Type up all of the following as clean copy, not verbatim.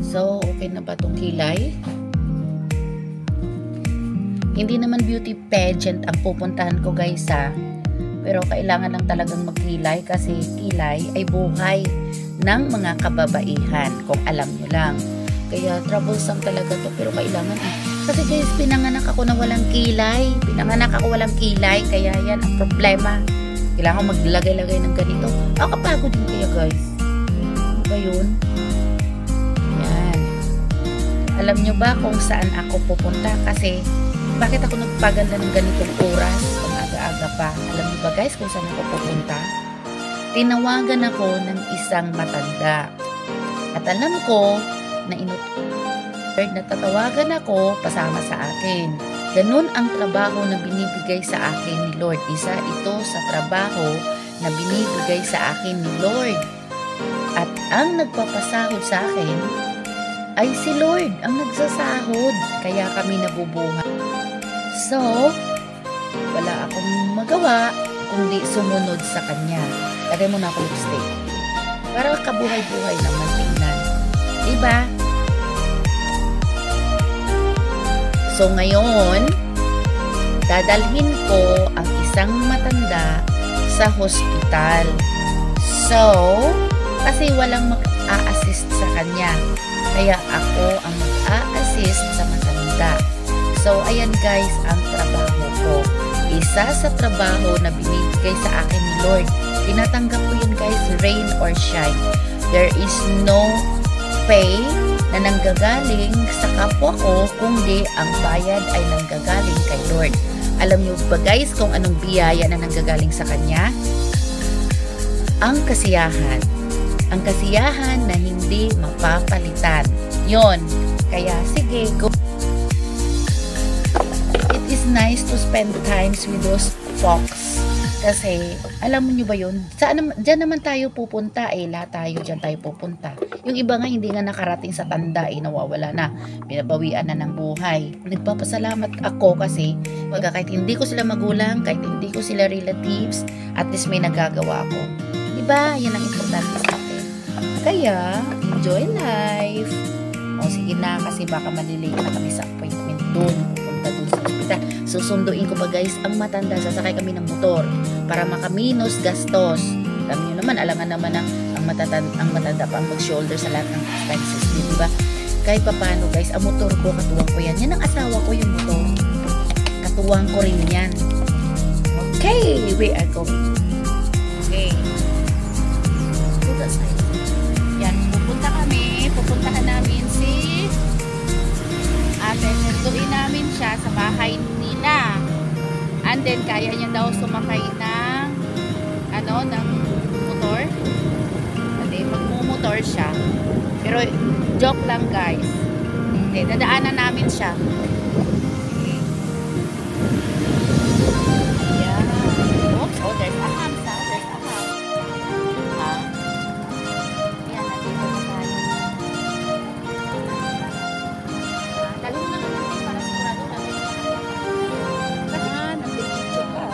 So, okay na ba itong kilay? Hindi naman beauty pageant ang pupuntahan ko guys ha. Pero kailangan lang talagang magkilay kasi kilay ay buhay ng mga kababaihan kung alam nyo lang. Kaya troublesome talaga to pero kailangan Kasi guys, pinanganak ako na walang kilay. Kaya yan ang problema. Kailangan maglagay-lagay ng ganito. Kapagod din kaya guys. Ano ba yun? Yan. Alam nyo ba kung saan ako pupunta? Kasi bakit ako nagpaganda ng ganitong oras? Ang aga-aga pa. Alam nyo ba guys kung saan ako pupunta? Tinawagan ako ng isang matanda. At alam ko na natatawagan ako pasama sa akin. Ganun ang trabaho na binibigay sa akin ni Lord. Isa ito sa trabaho na binibigay sa akin ni Lord. At ang nagpapasahod sa akin ay si Lord ang nagsasahod. Kaya kami nabubuhay. So, wala akong magawa kundi sumunod sa Kanya. Lagay mo na ako lipstick. Para kabuhay-buhay naman tingnan. Diba? So ngayon, dadalhin ko ang isang matanda sa hospital. So, kasi walang mag-a-assist sa kanya. Kaya ako ang mag-a-assist sa matanda. So, ayan guys, ang trabaho ko. Isa sa trabaho na binibigay sa akin ni Lord. Tinatanggap ko yun guys, rain or shine. There is no pay na nanggagaling sa kapwa ko, kundi ang bayad ay nanggagaling kay Lord. Alam niyo ba guys kung anong biyaya na nanggagaling sa Kanya? Ang kasiyahan. Ang kasiyahan na hindi mapapalitan. Yon. Kaya sige, go. It is nice to spend times with those folks. Kasi, alam niyo ba yun? Diyan naman tayo pupunta lahat tayo dyan tayo pupunta. Yung iba nga hindi nga nakarating sa tanda nawawala na, pinabawian na ng buhay. Nagpapasalamat ako kasi kahit hindi ko sila magulang, kahit hindi ko sila relatives, at least may nagagawa ako. Diba? Yan ang importante sa atin. Kaya, enjoy life. O sige na, kasi baka malilate na kami sa appointment doon. Pupunta doon sa hospital. Susunduin ko pa guys ang matanda, sasakay kami ng motor para makaminos gastos. Alam niyo naman, alangan naman ang matanda pa ang mag-shoulder sa lahat ng expenses, di ba? Kahit pa paano guys, ang motor ko, katuwang ko yan. Yan ang asawa ko yung motor. Katuwang ko rin yan. Okay, we are going. Okay. To the side. Yan, pupuntahan namin si ate. Nagtuin namin siya sa bahay nila. And then, kaya niya daw sumakay ng ng motor. At magmumotor siya. Pero, joke lang guys. Hindi, dadaanan namin siya. Okay. Yeah. Oops, oh, there's a ham. There's a ham. Ha? Yan, nandito na tayo. Dali mo na naman para sigurado natin. Nandito ka.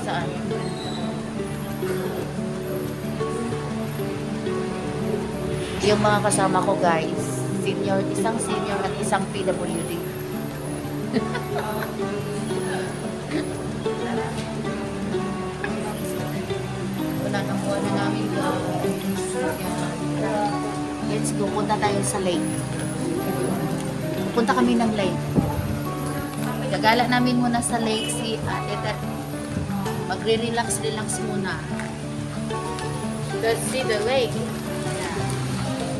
Saan? Yung mga kasama ko guys, isang senior at isang PWD. Wala nang buwan na namin guys. Let's go, punta tayo sa lake. Punta kami ng lake. Gagala namin muna sa lake si ate. Magre-relax muna. Let's see the lake. Yeah.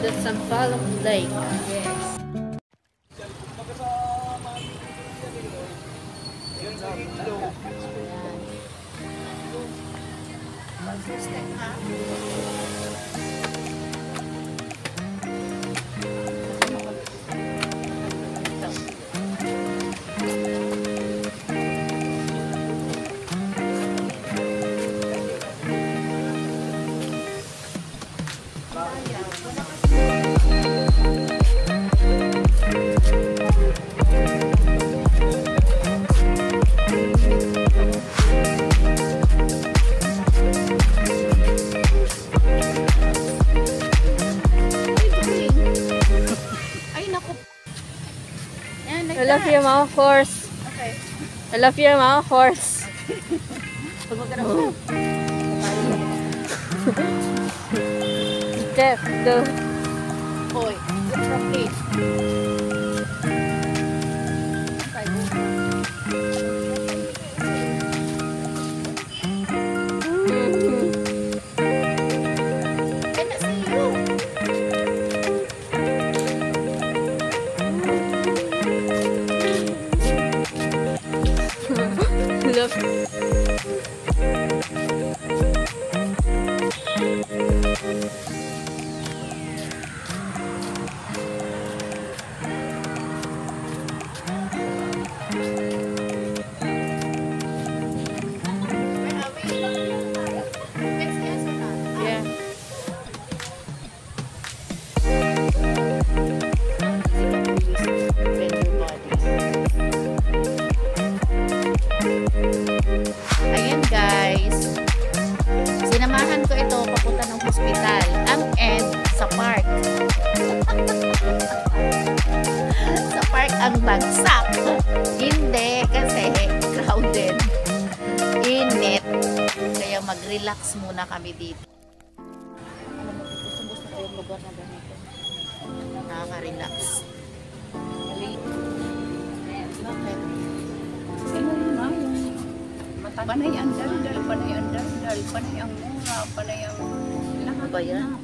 That's a fall of lake. Yes. your mouth, horse. Okay. I love your mouth, horse. Pag magkano. Step, go. Hoy, from this. Cannot see you. Look. Yeah. Ayan guys, sinamahan ko ito papunta ng hospital. Ang end sa park. Sa park ang bagsak. Hindi kasi crowded. Init. Kaya mag-relax muna kami dito. Alam mo, gusto ko yung lugar na ganito. Nakaka-relax. Bakit? Panay ang daldal, panay ang daldal, panay ang mura, panay ang Ano ba yan?